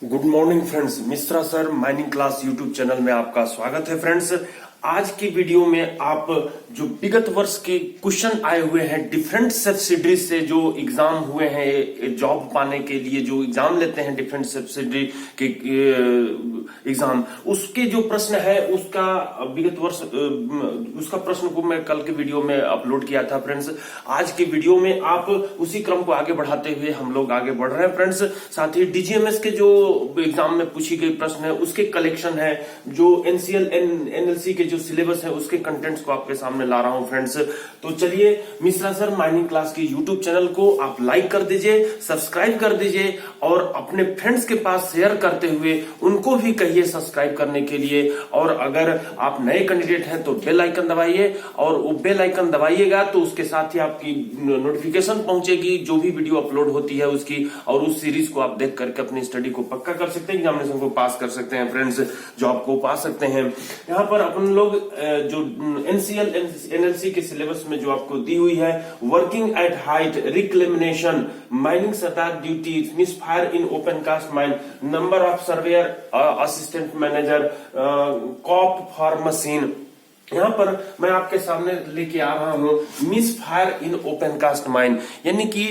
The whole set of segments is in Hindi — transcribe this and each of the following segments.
Good morning friends, Mishra sir mining class YouTube channel में आपका स्वागत है। फ्रेंड्स, आज की वीडियो में आप जो विगत वर्ष के क्वेश्चन आए हुए हैं डिफरेंट सब्सिडरी से, जो एग्जाम हुए हैं जॉब पाने के लिए, जो एग्जाम लेते हैं डिफरेंट सब्सिडरी के एग्जाम, उसके जो प्रश्न है उसका विगत वर्ष उसका प्रश्न को मैं कल के वीडियो में अपलोड किया था। फ्रेंड्स, आज के वीडियो में आप उसी क्रम को आगे बढ़ाते हुए हम लोग आगे बढ़ रहे हैं। फ्रेंड्स, साथ ही डीजीएमएस के जो एग्जाम में पूछी गई प्रश्न है उसके कलेक्शन है, जो एनसीएल एनएलसी के जो सिलेबस है उसके कंटेंट्स को आपके सामने ला रहा हूं। फ्रेंड्स, तो चलिए मिश्रा सर माइनिंग क्लास के यूट्यूब चैनल को आप लाइक कर दीजिए, सब्सक्राइब कर दीजिए और अपने फ्रेंड्स के पास शेयर करते हुए उनको भी कहिए सब्सक्राइब करने के लिए। और अगर आप नए कैंडिडेट हैं तो बेल आइकन दबाइए, और वो बेल आइकन दबाइएगा तो उसके साथ ही आपकी नोटिफिकेशन पहुंचेगी जो भी वीडियो अपलोड होती है उसकी, और उस सीरीज को आप देख करके अपनी स्टडी को पक्का कर सकते हैं, एग्जामिनेशन को पास कर सकते हैं। फ्रेंड्स, जॉब को पा सकते हैं। यहाँ पर अपन लोग जो एनसीएल एनएलसी के सिलेबस में जो आपको दी हुई है, working at height, reclamation, mining sardar duty, misfire in open cast mine, number of surveyor assistant manager, cop for machine, यहाँ पर मैं आपके सामने लेके आ रहा हूं misfire in open cast mine, यानी कि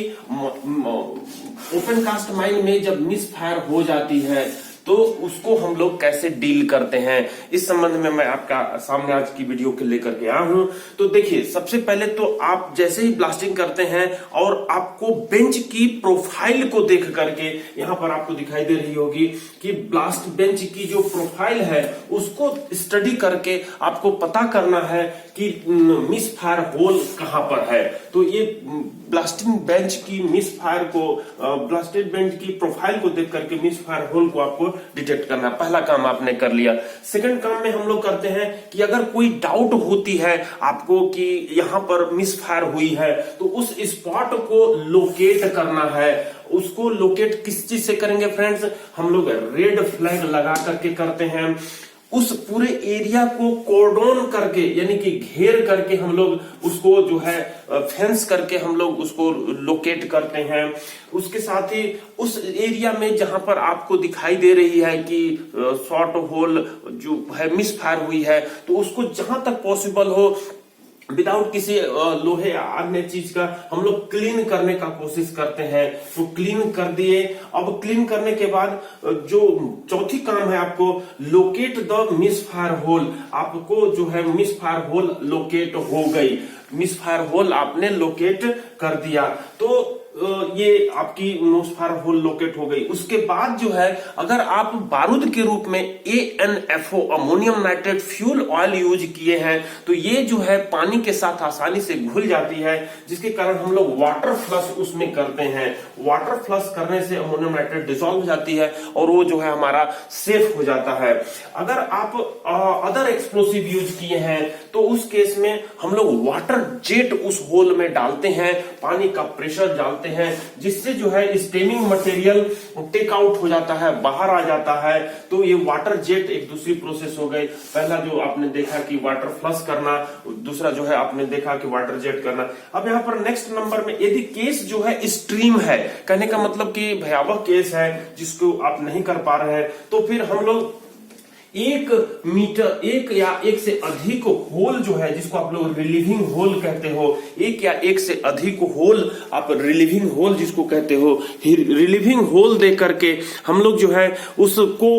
ओपन कास्ट माइन में जब मिस फायर हो जाती है तो उसको हम लोग कैसे डील करते हैं, इस संबंध में मैं आपका सामने आज की वीडियो के लेकर के आया हूं। तो देखिए, सबसे पहले तो आप जैसे ही ब्लास्टिंग करते हैं और आपको बेंच की प्रोफाइल को देख करके, यहां पर आपको दिखाई दे रही होगी कि ब्लास्ट बेंच की जो प्रोफाइल है उसको स्टडी करके आपको पता करना है कि मिस फायर होल कहां पर है। तो ये ब्लास्टिंग बेंच की मिस फायर को, ब्लास्टेड बेंच की प्रोफाइल को देख करके मिस फायर होल को आपको डिटेक्ट करना, पहला काम आपने कर लिया। सेकंड काम में हम लोग करते हैं कि अगर कोई डाउट होती है आपको कि यहां पर मिस फायर हुई है तो उस स्पॉट को लोकेट करना है। उसको लोकेट किस चीज से करेंगे फ्रेंड्स? हम लोग रेड फ्लैग लगा करके करते हैं। उस पूरे एरिया को कोर्डोन करके, यानी कि घेर करके हम लोग उसको जो है फेंस करके हम लोग उसको लोकेट करते हैं। उसके साथ ही उस एरिया में जहां पर आपको दिखाई दे रही है कि शॉर्ट होल जो है मिस फायर हुई है, तो उसको जहां तक पॉसिबल हो विदाउट किसी लोहे या अन्य चीज का हम लोग क्लीन करने का कोशिश करते हैं। तो क्लीन कर दिए। अब क्लीन करने के बाद जो चौथी काम है आपको locate the misfire hole, आपको जो है मिस फायर होल लोकेट हो गई, मिस फायर होल आपने लोकेट कर दिया, तो ये आपकी मिस फायर होल लोकेट हो गई। उसके बाद जो है, अगर आप बारूद के रूप में ANFO ammonium nitrate fuel oil use किए हैं तो ये जो है पानी के साथ आसानी से घुल जाती है, जिसके कारण हम लोग वाटर फ्लश उसमें करते हैं। वाटर फ्लश करने से अमोनियम नाइट्रेट डिसॉल्व हो जाती है और वो जो है हमारा सेफ हो जाता है। अगर आप अदर एक्सप्लोसिव यूज किए हैं तो उस केस में हम लोग वाटर जेट उस होल में डालते हैं, पानी का प्रेशर डालते हैं, जिससे जो है स्टेनिंग मटेरियल टेक आउट हो जाता है, बाहर आ जाता है। तो ये वाटर जेट एक दूसरी प्रोसेस हो गई। पहला जो आपने देखा कि वाटर फ्लश करना, दूसरा जो है आपने देखा कि वाटर जेट करना। अब यहाँ पर नेक्स्ट नंबर में यदि केस जो है स्ट्रीम है, कहने का मतलब कि भयावह केस है जिसको आप नहीं कर पा रहे हैं, तो फिर हम लोग 1 मीटर, एक या एक से अधिक होल जो है, जिसको आप लोग रिलीविंग होल कहते हो, एक या एक से अधिक होल आप रिलीविंग होल जिसको कहते हो, रिलीविंग होल दे करके हम लोग जो है उसको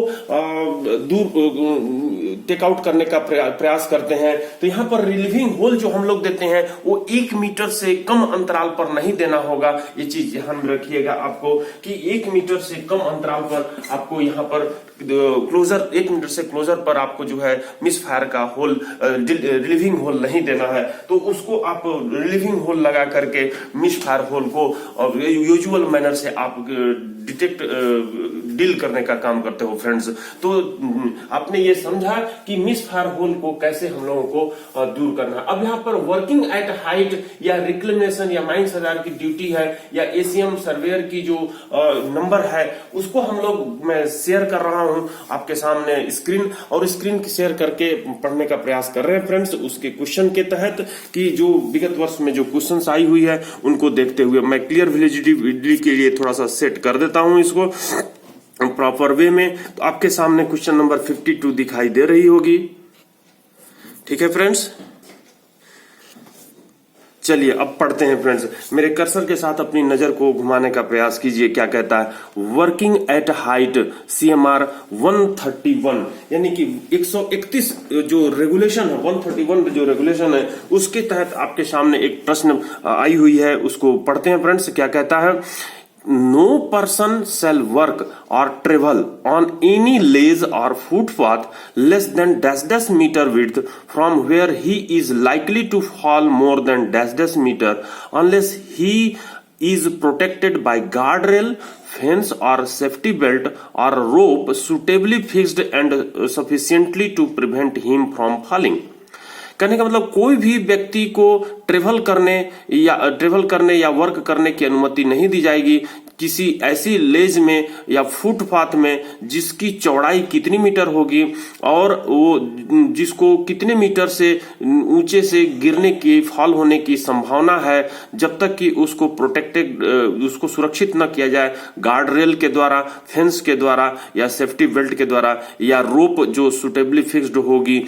दूर टेक आउट करने का प्रयास करते हैं। तो यहाँ पर रिलीविंग होल जो हम लोग देते हैं वो 1 मीटर से कम अंतराल पर नहीं देना होगा। ये चीज ध्यान में रखिएगा आपको कि 1 मीटर से कम अंतराल पर आपको यहाँ पर क्लोजर, 1 मीटर से क्लोजर पर आपको जो है मिस फायर का होल, रिलीविंग होल नहीं देना है। तो उसको आप रिलीविंग होल लगा करके मिस फायर होल को यूजुअल मैनर से आप डिटेक्ट डील करने का काम करते हो। फ्रेंड्स, तो आपने ये समझा कि मिस फायर होल को कैसे हम लोगों को दूर करना है। अब यहाँ पर वर्किंग एट हाइट या रिक्लेमेशन या माइन सर्वेयर की ड्यूटी है, या एसीएम सर्वेयर की जो नंबर है उसको हम लोग, मैं शेयर कर रहा हूं आपके सामने स्क्रीन, और स्क्रीन शेयर करके पढ़ने का प्रयास कर रहे हैं फ्रेंड्स। उसके क्वेश्चन के तहत कि जो विगत वर्ष में जो क्वेश्चंस आई हुई है उनको देखते हुए मैं क्लियर विजिबिलिटी के लिए थोड़ा सा सेट कर देता हूं इसको। प्रॉपर वे में। तो आपके सामने क्वेश्चन नंबर 52 दिखाई दे रही होगी। ठीक है फ्रेंड्स, चलिए अब पढ़ते हैं फ्रेंड्स। मेरे कर्सर के साथ अपनी नजर को घुमाने का प्रयास कीजिए। क्या कहता है? वर्किंग एट हाइट CMR 131, यानी कि 131 जो रेगुलेशन है, 131 जो रेगुलेशन है, उसके तहत आपके सामने एक प्रश्न आई हुई है, उसको पढ़ते हैं फ्रेंड्स। क्या कहता है? No person shall work or travel on any ledge or footpath less than dash dash meter width from where he is likely to fall more than dash dash meter unless he is protected by guardrail, fence or safety belt or rope suitably fixed and sufficiently to prevent him from falling। कहने का मतलब कोई भी व्यक्ति को ट्रेवल करने या वर्क करने की अनुमति नहीं दी जाएगी किसी ऐसी लेज में या फुटपाथ में जिसकी चौड़ाई कितनी मीटर होगी और वो जिसको कितने मीटर से ऊंचे से गिरने की, फॉल होने की संभावना है, जब तक कि उसको उसको सुरक्षित न किया जाए गार्ड रेल के द्वारा, फेंस के द्वारा या सेफ्टी बेल्ट के द्वारा या रोप जो सुटेबली फिक्स्ड होगी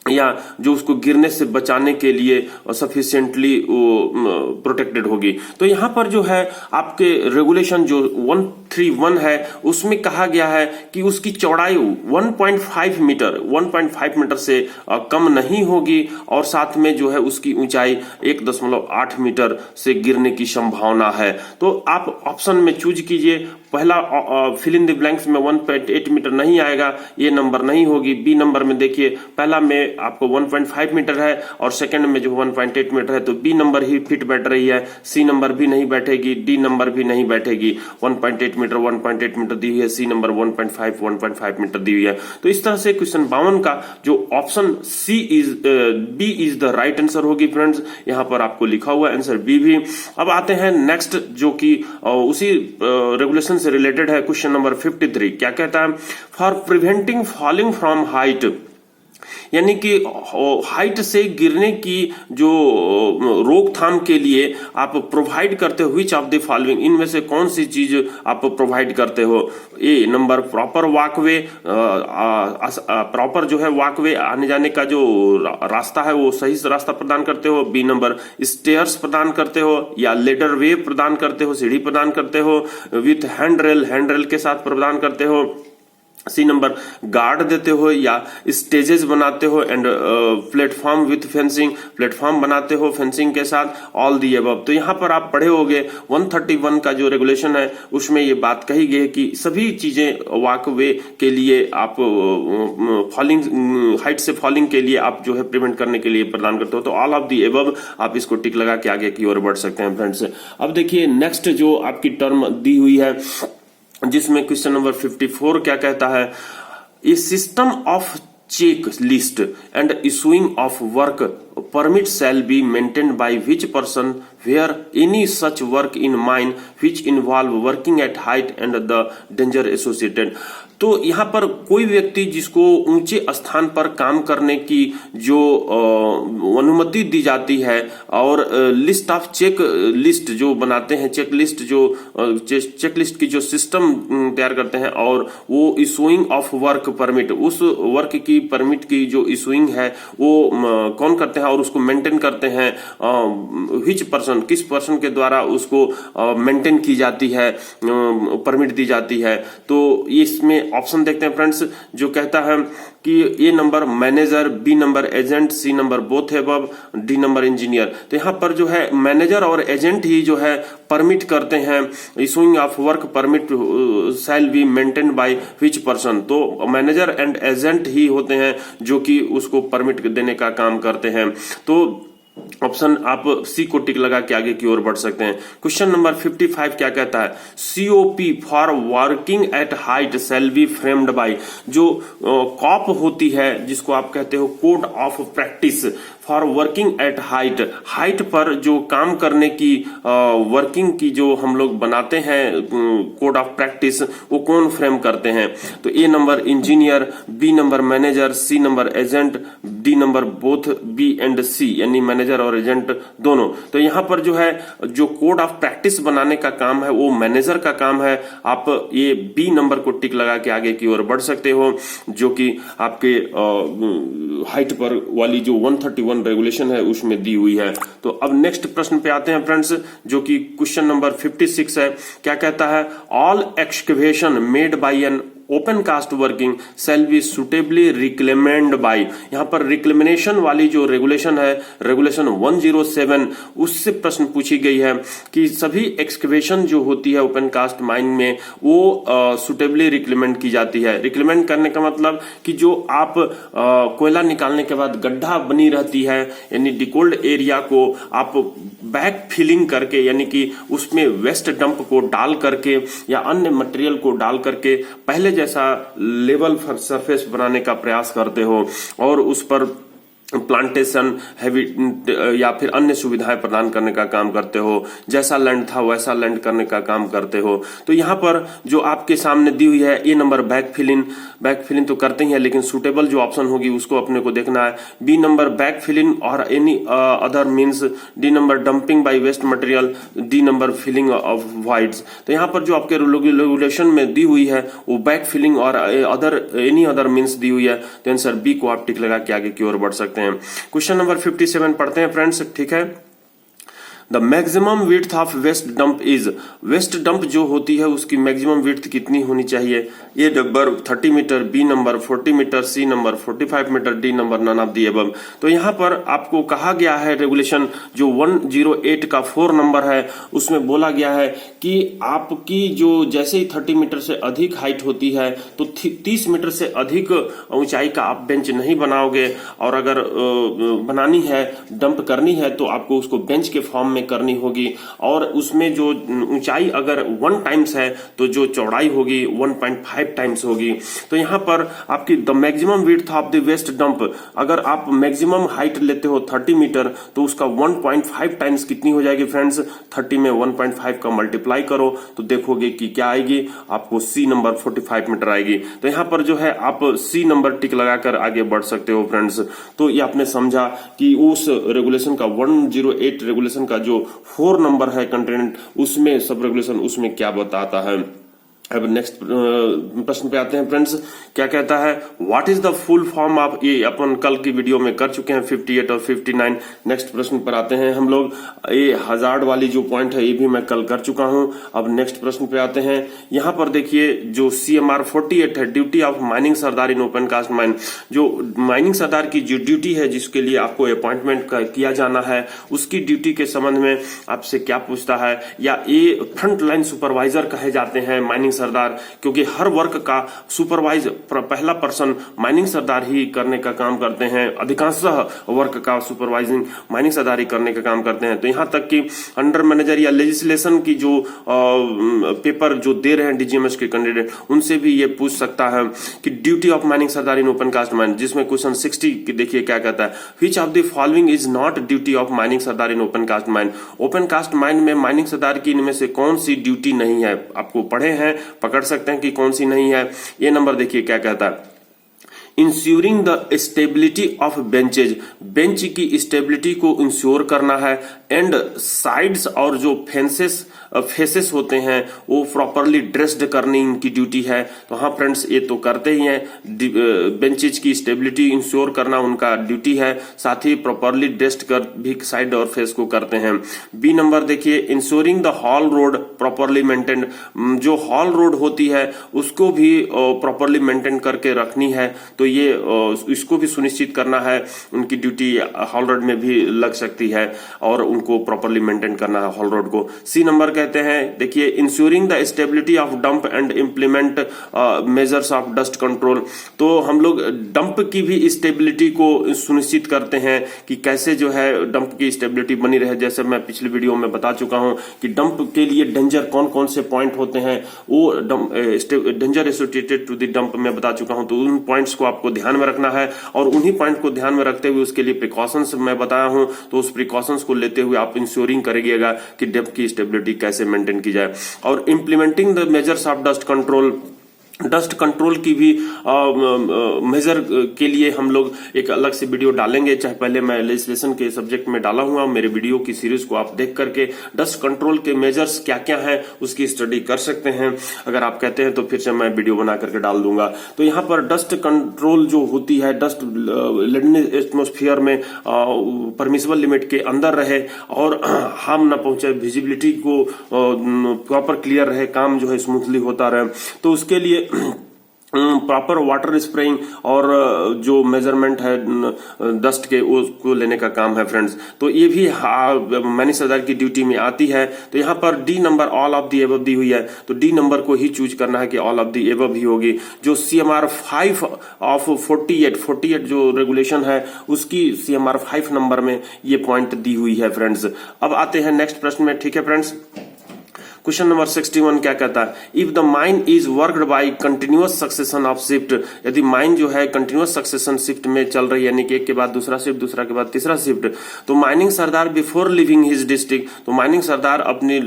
या जो उसको गिरने से बचाने के लिए सफिशिएंटली प्रोटेक्टेड होगी। तो यहां पर जो है आपके रेगुलेशन जो 131 है उसमें कहा गया है कि उसकी चौड़ाई 1.5 मीटर से कम नहीं होगी और साथ में जो है उसकी ऊंचाई 1.8 मीटर से गिरने की संभावना है। तो आप ऑप्शन में चूज कीजिए। पहला फिल इन द ब्लैंक्स में 1.8 मीटर नहीं आएगा, ये नंबर नहीं होगी। बी नंबर में देखिए, पहला में आपको 1.5 मीटर है और सेकंड में जो 1.8 मीटर है, तो बी नंबर ही फिट बैठ रही है। सी नंबर भी नहीं बैठेगी, डी नंबर भी नहीं बैठेगी। 1.8 मीटर दी हुई है, सी नंबर 1.5 मीटर दी हुई है। तो इस तरह से क्वेश्चन 52 का जो option B is the right answer होगी फ्रेंड्स। यहां पर आपको लिखा हुआ आंसर बी भी। अब आते हैं नेक्स्ट, जो कि उसी रेगुलेशन से रिलेटेड है, क्वेश्चन नंबर 53। क्या कहता है? For preventing falling from height, यानी कि हाइट से गिरने की जो रोकथाम के लिए आप प्रोवाइड करते हो, विच ऑफ द फॉलोइंग, इनमें से कौन सी चीज आप प्रोवाइड करते हो? ए नंबर प्रॉपर वॉकवे, प्रॉपर जो है वॉकवे, आने जाने का जो रास्ता है वो सही रास्ता प्रदान करते हो। बी नंबर स्टेयर्स प्रदान करते हो या लेडर वे प्रदान करते हो, सीढ़ी प्रदान करते हो विथ हैंड रेल के साथ प्रदान करते हो। सी नंबर गार्ड देते हो या स्टेजेस बनाते हो and platform with fencing, platform बनाते हो फेंसिंग के साथ, ऑल दी अबव। तो यहां पर आप पढ़े होंगे 131 का जो रेगुलेशन है उसमें ये बात कही गई है कि सभी चीजें वॉकवे के लिए आप फॉलिंग, हाइट से फॉलिंग के लिए आप जो है प्रिवेंट करने के लिए प्रदान करते हो। तो ऑल ऑफ दी अबव आप इसको टिक लगा के आगे की ओर बढ़ सकते हैं फ्रेंड्स। अब देखिए नेक्स्ट जो आपकी टर्म दी हुई है जिसमें क्वेश्चन नंबर 54 क्या कहता है? A system of check list and issuing of work permit shall be maintained by which person where any such work in mine which involve working at height and the danger associated। तो यहाँ पर कोई व्यक्ति जिसको ऊंचे स्थान पर काम करने की जो अनुमति दी जाती है और लिस्ट ऑफ चेक लिस्ट जो बनाते हैं, चेक लिस्ट की जो सिस्टम तैयार करते हैं और वो इशूइंग ऑफ वर्क परमिट, उस वर्क की परमिट की जो इशूइंग है वो कौन करते हैं और उसको मेंटेन करते हैं, विच पर्सन, किस पर्सन के द्वारा उसको मेंटेन की जाती है, परमिट दी जाती है। तो इसमें ऑप्शन देखते हैं फ्रेंड्स, जो कहता है कि A number manager, B number agent, C number both above, D number engineer. तो यहाँ पर जो है मैनेजर और एजेंट ही जो है परमिट करते हैं, issuing of work permit shall be maintain by which person. तो मैनेजर एंड एजेंट ही होते हैं जो कि उसको परमिट देने का काम करते हैं। तो ऑप्शन आप सी को टिक लगा के आगे की ओर बढ़ सकते हैं। क्वेश्चन नंबर 55 क्या कहता है? COP for working at height shall be framed bye, जो कॉप होती है जिसको आप कहते हो code of practice for working at height, height पर जो काम करने की वर्किंग की जो हम लोग बनाते हैं कोड ऑफ प्रैक्टिस, वो कौन फ्रेम करते हैं? तो A number engineer, B number manager, C number agent, D number both B and C, यानी मैनेजर और एजेंट दोनों। तो यहां पर जो है जो कोड ऑफ प्रैक्टिस बनाने का काम है वो मैनेजर का काम है। आप ये बी नंबर को टिक लगा के आगे की ओर बढ़ सकते हो, जो कि आपके हाइट पर वाली जो 131 रेगुलेशन है उसमें दी हुई है। तो अब नेक्स्ट प्रश्न पे आते हैं फ्रेंड्स, जो कि क्वेश्चन नंबर 56 है। क्या कहता है? All excavation made by an open cast working shall be suitably reclaimed by. यहां पर रिक्लेमिनेशन वाली जो रेगुलेशन है, रेगुलेशन 107, उससे प्रश्न पूछी गई है कि सभी एक्सकवेशन जो होती है ओपन कास्ट माइन में वो सुटेबली रिक्लेमेंट की जाती है। रिक्लेमेंट करने का मतलब कि जो आप कोयला निकालने के बाद गड्ढा बनी रहती है, यानी डिकोल्ड एरिया को आप बैक फिलिंग करके, यानी कि उसमें वेस्ट डंप को डाल करके या अन्य मटेरियल को डाल करके पहले जैसा लेवल सरफेस बनाने का प्रयास करते हो और उस पर प्लांटेशन हैवी या फिर अन्य सुविधाएं प्रदान करने का काम करते हो, जैसा लैंड था वैसा लैंड करने का काम करते हो। तो यहाँ पर जो आपके सामने दी हुई है ए नंबर बैक फिलिंग तो करते ही है, लेकिन सुटेबल जो ऑप्शन होगी उसको अपने को देखना है। बी नंबर बैक फिलिंग और any other means, D number dumping by waste material, D number filling of voids. तो यहाँ पर जो आपके रेगुलेशन में दी हुई है वो बैक फिलिंग और एनी अदर मीन्स दी हुई है। तो आंसर बी को आप टिक लगा के आगे की ओर बढ़ सकते हैं। क्वेश्चन नंबर 57 पढ़ते हैं फ्रेंड्स, ठीक है। The maximum width of waste dump is, waste dump जो होती है उसकी मैक्सिमम विड्थ कितनी होनी चाहिए? A number 30 metre, B number 40 metre, C number 45 metre, D number none of the above. तो यहाँ पर आपको कहा गया है रेगुलेशन जो 108 का 4 नंबर है उसमें बोला गया है कि आपकी जो जैसे ही 30 मीटर से अधिक हाइट होती है तो 30 मीटर से अधिक ऊंचाई का आप बेंच नहीं बनाओगे, और अगर बनानी है, डंप करनी है तो आपको उसको बेंच के फॉर्म में करनी होगी, और उसमें जो ऊंचाई अगर 1 टाइम्स है तो जो चौड़ाई होगी 1.5 टाइम्स होगी। तो यहां पर आपकी the maximum width of the waste dump, अगर आप मैक्सिमम हाइट लेते हो 30 मीटर तो उसका 1.5 टाइम्स कितनी हो जाएगी फ्रेंड्स? 30 में 1.5 का मल्टीप्लाई करो तो देखोगे कि क्या आएगी, आपको सी नंबर 45 मीटर आएगी। तो यहां पर जो है आप सी नंबर टिक लगाकर आगे बढ़ सकते हो फ्रेंड्स। तो ये आपने समझा कि उस रेगुलेशन का 108 रेगुलेशन का जो 4 नंबर है कंटेंट, उसमें सब रेगुलेशन उसमें क्या बताता है। अब नेक्स्ट प्रश्न पे आते हैं फ्रेंड्स, क्या कहता है? What is the full form of, ये अपन कल की वीडियो में कर चुके हैं 58 और 59। नेक्स्ट प्रश्न पर आते हैं हम लोग। ये हजार्ड वाली जो पॉइंट है ये भी मैं कल कर चुका हूं। अब नेक्स्ट प्रश्न पे आते हैं। यहां पर देखिए जो CMR 48 है, duty of mining sardar in open cast mine, जो माइनिंग सरदार की जो ड्यूटी है जिसके लिए आपको अपॉइंटमेंट किया जाना है, उसकी ड्यूटी के संबंध में आपसे क्या पूछता है? या ये फ्रंट लाइन सुपरवाइजर कहे जाते हैं माइनिंग सरदार, क्योंकि हर वर्क का सुपरवाइज पहला पर्सन माइनिंग सरदार ही करने का काम करते हैं। अधिकांशतः वर्क का सुपरवाइजिंग माइनिंग सरदार ही करने का काम करते हैं। तो यहां तक कि अंडर मैनेजर या लेजिस्लेशन की जो पेपर जो दे रहे हैं डीजीएमएस के कैंडिडेट, उनसे भी ये पूछ सकता है कि duty of mining sardar in open cast mine, जिसमें क्वेश्चन 60 देखिए क्या कहता है। Which of the following is not duty of mining sardar in open cast mine? Open cast mine में माइनिंग सरदार की इनमें से कौन सी ड्यूटी नहीं है? आपको पढ़े हैं, पकड़ सकते हैं कि कौन सी नहीं है। ये नंबर देखिए क्या कहता है। Ensuring the stability of benches, bench की स्टेबिलिटी को इंश्योर करना है। एंड साइड्स और जो फेसेस होते हैं वो प्रॉपरली ड्रेस्ड करनी इनकी ड्यूटी है। तो हाँ फ्रेंड्स, ये तो करते ही हैं। बेंचेज की स्टेबिलिटी इंश्योर करना उनका ड्यूटी है, साथ ही प्रॉपरली ड्रेस्ड कर भी साइड और फेस को करते हैं। बी नंबर देखिए, ensuring the hall road properly maintain, जो हॉल रोड होती है उसको भी प्रॉपरली मेंटेन करके रखनी है। तो ये इसको भी सुनिश्चित करना है, उनकी ड्यूटी हॉल रोड में भी लग सकती है और उनको प्रॉपरली मेंटेन करना है हॉल रोड को। सी नंबर कहते हैं, देखिए, ensuring the stability of dump and implement measures of dust control. तो हम लोग डंप की भी स्टेबिलिटी को सुनिश्चित करते हैं कि कैसे जो है डंप की स्टेबिलिटी बनी रहे। जैसे मैं पिछले वीडियो में बता चुका हूं कि डंप के लिए डेंजर कौन कौन से पॉइंट होते हैं, वो danger associated to the dump में बता चुका हूं। तो उन पॉइंट्स को आपको ध्यान में रखना है और उन्हीं पॉइंट को ध्यान में रखते हुए उसके लिए प्रिकॉशंस मैं बताया हूं, तो उस प्रिकॉशंस को लेते हुए आप इंश्योरिंग करिएगा कि डंप की स्टेबिलिटी कैसे मेंटेन की जाए। और implementing the measures of dust control, dust control की भी मेजर के लिए हम लोग एक अलग से वीडियो डालेंगे, चाहे पहले मैं लेजिस्लेशन के सब्जेक्ट में डाला हुआ मेरे वीडियो की सीरीज को आप देख करके डस्ट कंट्रोल के मेजर्स क्या क्या है उसकी स्टडी कर सकते हैं। अगर आप कहते हैं तो फिर से मैं वीडियो बना करके डाल दूंगा। तो यहाँ पर डस्ट कंट्रोल जो होती है, डस्ट लेडनी एटमोस्फियर में परमिसिबल लिमिट के अंदर रहे और हार्म ना पहुंचे, विजिबिलिटी को प्रॉपर क्लियर रहे, काम जो है स्मूथली होता रहे, तो उसके लिए प्रॉपर वाटर स्प्रेइंग और जो मेजरमेंट है डस्ट के उसको लेने का काम है फ्रेंड्स। तो ये भी मैनेजर सरदार की ड्यूटी में आती है। तो यहाँ पर D number all of the above दी हुई है, तो डी नंबर को ही चूज करना है कि ऑल ऑफ दी एबव ही होगी। जो CMR 5 ऑफ 48 जो रेगुलेशन है उसकी CMR 5 नंबर में ये पॉइंट दी हुई है फ्रेंड्स। अब आते हैं नेक्स्ट प्रश्न में, ठीक है फ्रेंड्स। क्वेश्चन नंबर 61 क्या कहता है, if the mine is worked by continuous succession of shift, यदि माइन जो है कंटिन्यूअस सक्सेशन शिफ्ट में चल रही है, यानी कि एक के बाद दूसरा शिफ्ट, दूसरा के बाद तीसरा शिफ्ट, तो माइनिंग सरदार बिफोर लिविंग हिज डिस्ट्रिक्ट, तो माइनिंग सरदार अपनी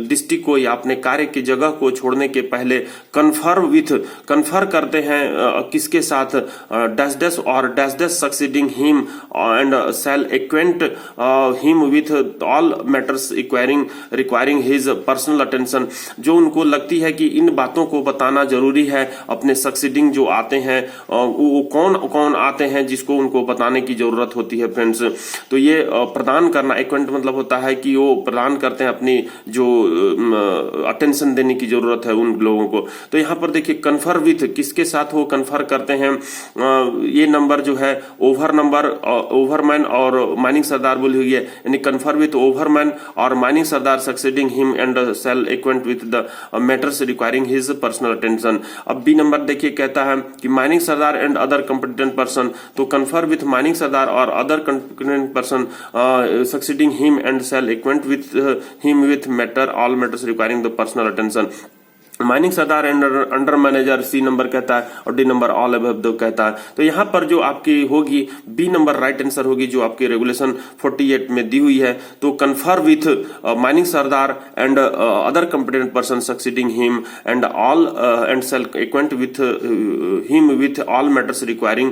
डिस्ट्रिक्ट को या अपने कार्य की जगह को छोड़ने के पहले कन्फर करते हैं किसके साथ, डैश डैश और dash dash succeeding him and shall acquaint him with all matters requiring his personal attention. जो उनको लगती है कि इन बातों को बताना जरूरी है, अपने सक्सीडिंग जो आते हैं वो कौन कौन आते हैं जिसको उनको बताने की जरूरत होती है फ्रेंड्स। तो ये प्रदान करना, एक्वेंट मतलब होता है कि वो प्रदान करते हैं अपनी जो अटेंशन देने की जरूरत है उन लोगों को। तो यहाँ पर देखिए कन्फर विथ, किसके साथ वो कन्फर करते हैं, ये नंबर जो है ओवरमैन और माइनिंग सरदार बोली हुई है, यानी कन्फर विथ ओवरमैन और mining sardar succeeding him and shall acquaint with the matters requiring his personal attention। अब बी नंबर देखिए कहता है कि mining sardar and other competent person, तो कन्फर विथ माइनिंग सरदार और other competent person succeeding him and shall acquaint with him with all matters requiring the personal attention। Mining sardar and under manager C number कहता है और डी नंबर ऑल अबव कहता है। तो यहाँ पर जो आपकी होगी बी नंबर राइट आंसर होगी, जो आपकी रेगुलेशन 48 में दी हुई है। तो confer with mining sardar and other competent person succeeding him and all and shall acquaint with him with all matters requiring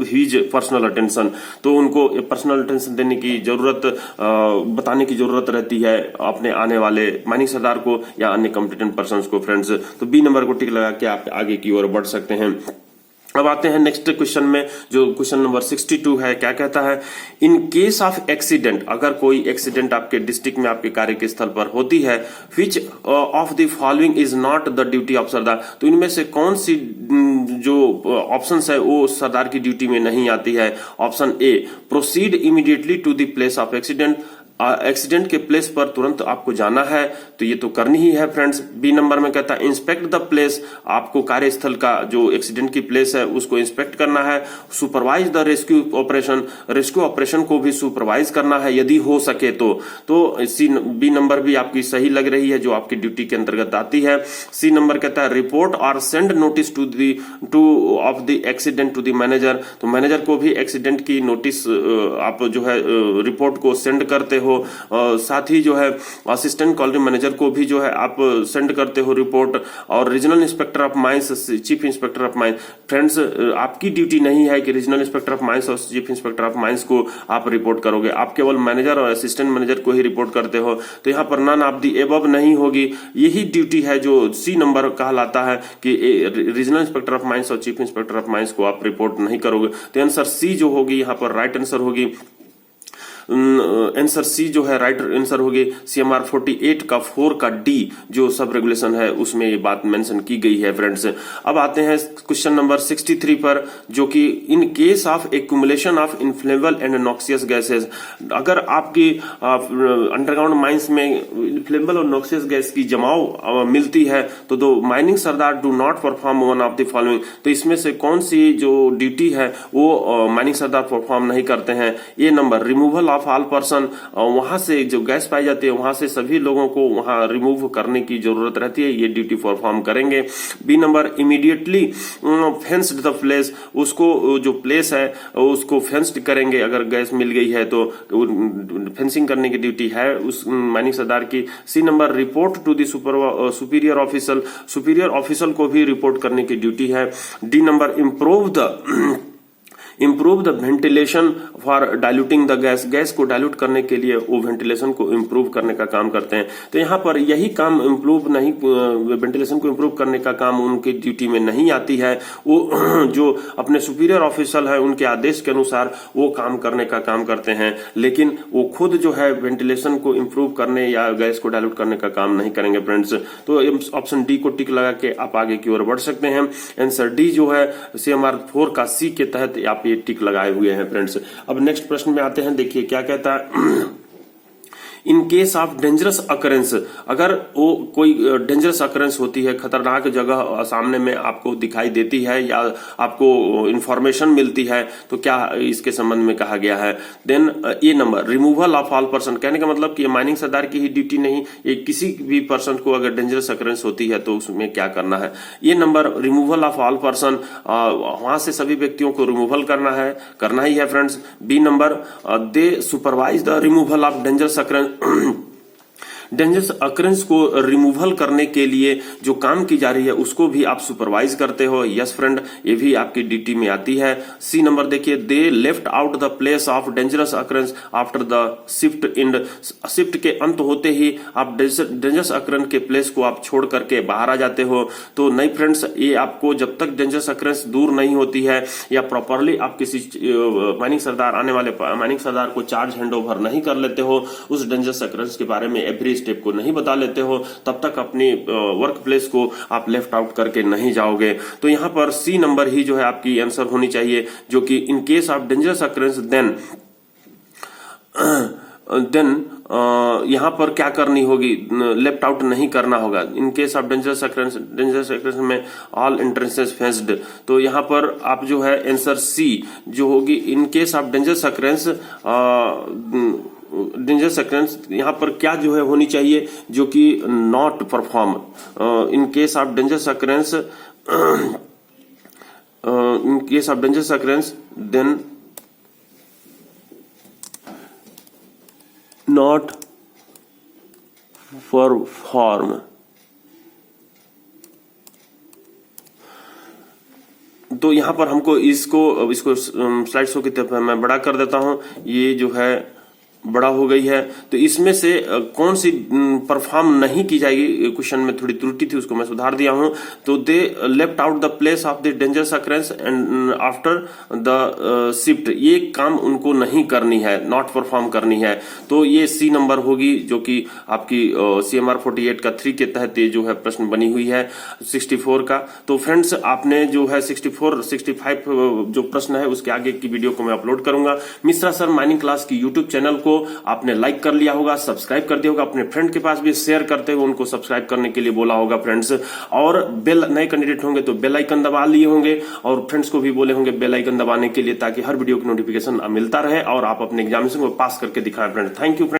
his personal attention. तो उनको पर्सनल अटेंशन देने की जरूरत, बताने की जरूरत रहती है अपने आने वाले माइनिंग सरदार को या अन्य कॉम्पिटेंट पर्सन को फ्रेंड्स। तो बी नंबर को टिक लगा के आप आगे की ओर बढ़ सकते हैं। अब आते हैं नेक्स्ट क्वेश्चन में, जो क्वेश्चन नंबर 62 है। क्या कहता है, इन केस ऑफ एक्सीडेंट, अगर कोई एक्सीडेंट आपके डिस्ट्रिक्ट में आपके कार्य के स्थल पर होती है, which of the following is not the duty of sardar, तो इनमें से कौन सी जो ऑप्शन है वो सरदार की ड्यूटी में नहीं आती है। Option A, proceed immediately to the place of accident, accident के प्लेस पर तुरंत आपको जाना है, तो ये तो करनी ही है फ्रेंड्स। बी नंबर में कहता है इंस्पेक्ट द प्लेस, आपको कार्यस्थल का जो एक्सीडेंट की प्लेस है उसको इंस्पेक्ट करना है। Supervise the rescue operation, rescue operation को भी सुपरवाइज करना है यदि हो सके तो सी बी नंबर भी आपकी सही लग रही है, जो आपकी ड्यूटी के अंतर्गत आती है। सी नंबर कहता है रिपोर्ट और send notice to of the accident to the manager, तो मैनेजर को भी एक्सीडेंट की नोटिस आप जो है रिपोर्ट को सेंड करते हो। साथ ही जो है असिस्टेंट कॉलोनी मैनेजर को भी जो है आप सेंड करते हो रिपोर्ट, और regional inspector of mines, chief inspector of mines. Friends, आपकी ड्यूटी नहीं है कि रीजनल इंस्पेक्टर ऑफ माइंस और चीफ इंस्पेक्टर ऑफ माइंस को आप रिपोर्ट करोगे, आप केवल मैनेजर और असिस्टेंट मैनेजर को ही रिपोर्ट करते हो। तो यहाँ पर नन ऑफ द एबव नहीं होगी, यही ड्यूटी है जो सी नंबर कहलाता है कि रीजनल इंस्पेक्टर ऑफ माइंस और चीफ इंस्पेक्टर ऑफ माइंस को आप रिपोर्ट नहीं करोगे। तो आंसर सी जो होगी यहाँ पर राइट आंसर होगी। आंसर सी जो है राइट आंसर होगी CMR 48 का 4 का डी जो सब रेगुलेशन है उसमें ये बात मेंशन की गई है फ्रेंड्स। अब आते हैं क्वेश्चन नंबर 63 पर, जो कि in case of accumulation of inflammable and noxious gases, अगर आपकी अंडरग्राउंड माइंस में इन्फ्लेमेबल और नॉक्सियस गैस की जमाव मिलती है तो दो mining Sardar do not perform one of the following, तो इसमें से कौन सी जो ड्यूटी है वो माइनिंग सरदार परफॉर्म नहीं करते हैं। ये number removal of all person, वहां से जो गैस पाई जाती है वहां से सभी लोगों को वहां रिमूव करने की जरूरत रहती है, ये ड्यूटी परफॉर्म करेंगे। B number immediately fenced the place, उसको जो प्लेस है उसको फेंस्ड करेंगे, अगर गैस मिल गई है तो फेंसिंग करने की ड्यूटी है उस माइनिंग सरदार की। C number report to the superior officer, superior officer को भी रिपोर्ट करने की ड्यूटी है। D number improve the ventilation for diluting the gas, gas को डाइल्यूट करने के लिए वो वेंटिलेशन को इम्प्रूव करने का काम करते हैं। तो यहाँ पर यही काम इम्प्रूव नहीं, वेंटिलेशन को इम्प्रूव करने का काम उनकी ड्यूटी में नहीं आती है, वो जो अपने सुपीरियर ऑफिसर है उनके आदेश के अनुसार वो काम करने का काम करते हैं, लेकिन वो खुद जो है वेंटिलेशन को इम्प्रूव करने या गैस को डाइल्यूट करने का काम नहीं करेंगे फ्रेंड्स। तो ऑप्शन डी को टिक लगा के आप आगे की ओर बढ़ सकते हैं। आंसर डी जो है CMR 4 का सी के तहत आप ये टिक लगाए हुए हैं फ्रेंड्स। अब नेक्स्ट प्रश्न में आते हैं, देखिए क्या कहता है। इन केस ऑफ डेंजरस अकरेंस, अगर वो कोई डेंजरस अकरेंस होती है, खतरनाक जगह सामने में आपको दिखाई देती है या आपको इंफॉर्मेशन मिलती है, तो क्या इसके संबंध में कहा गया है। Then A number removal of all person, कहने का मतलब कि ये माइनिंग सरदार की ही ड्यूटी नहीं, ये किसी भी पर्सन को अगर डेंजरस अकरेंस होती है तो उसमें क्या करना है। ये number removal of all person, वहां से सभी व्यक्तियों को रिमूवल करना ही है friends. B number they supervise the removal of dangerous occurrence, dangerous occurrence को रिमूवल करने के लिए जो काम की जा रही है उसको भी आप सुपरवाइज करते हो। यस फ्रेंड, ये भी आपकी ड्यूटी में आती है। सी नंबर देखिए, they left out the place of dangerous occurrence after the shift in, shift के अंत होते ही आप डेंजरस अकरेंस के प्लेस को आप छोड़ करके बाहर आ जाते हो। तो नहीं फ्रेंड्स, ये आपको जब तक डेंजरस अकरेंस दूर नहीं होती है या प्रॉपरली आप किसी माइनिंग सरदार आने वाले माइनिंग सरदार को चार्ज हैंड ओवर नहीं कर लेते हो, उस डेंजरस अकरेंस के बारे में एवरी स्टेप को नहीं बता लेते हो, तब तक अपनी वर्क प्लेस को आप लेफ्ट आउट करके नहीं जाओगे। तो यहां पर सी नंबर ही जो है आपकी आंसर होनी चाहिए, जो कि in case of dangerous occurrence then यहां पर क्या करनी होगी, लेफ्ट आउट नहीं करना होगा। इन केस ऑफ डेंजरस अकरेंस में ऑल एंट्रेंसेस फेंस्ड, तो यहां पर आप जो है आंसर सी जो होगी in case of dangerous occurrence, dangerous occurrence यहां पर क्या जो है होनी चाहिए, जो कि not perform in case of dangerous occurrence, in case of dangerous occurrence then not perform. तो यहां पर हमको इसको स्लाइड शो की तरफ मैं बड़ा कर देता हूं, ये जो है बड़ा हो गई है। तो इसमें से कौन सी परफॉर्म नहीं की जाएगी, क्वेश्चन में थोड़ी त्रुटि थी उसको मैं सुधार दिया हूं। तो they left out the place of the dangerous occurrence and after the shift, ये काम उनको नहीं करनी है, नॉट परफॉर्म करनी है। तो ये सी नंबर होगी, जो कि आपकी CMR 48 का 3 के तहत ये जो है प्रश्न बनी हुई है 64 का। तो फ्रेंड्स, आपने जो है 64, 65 जो प्रश्न है उसके आगे की वीडियो को मैं अपलोड करूंगा। मिश्रा सर माइनिंग क्लास की यूट्यूब चैनल को आपने लाइक कर लिया होगा, सब्सक्राइब कर दिया होगा, अपने फ्रेंड के पास भी शेयर करते हुए उनको सब्सक्राइब करने के लिए बोला होगा फ्रेंड्स। और बेल, नए कैंडिडेट होंगे तो बेल आइकन दबा लिए होंगे और फ्रेंड्स को भी बोले होंगे बेल आइकन दबाने के लिए, ताकि हर वीडियो की नोटिफिकेशन मिलता रहे और आप अपने एग्जामिनेशन को पास करके दिखाएं फ्रेंड्स। Thank you friends.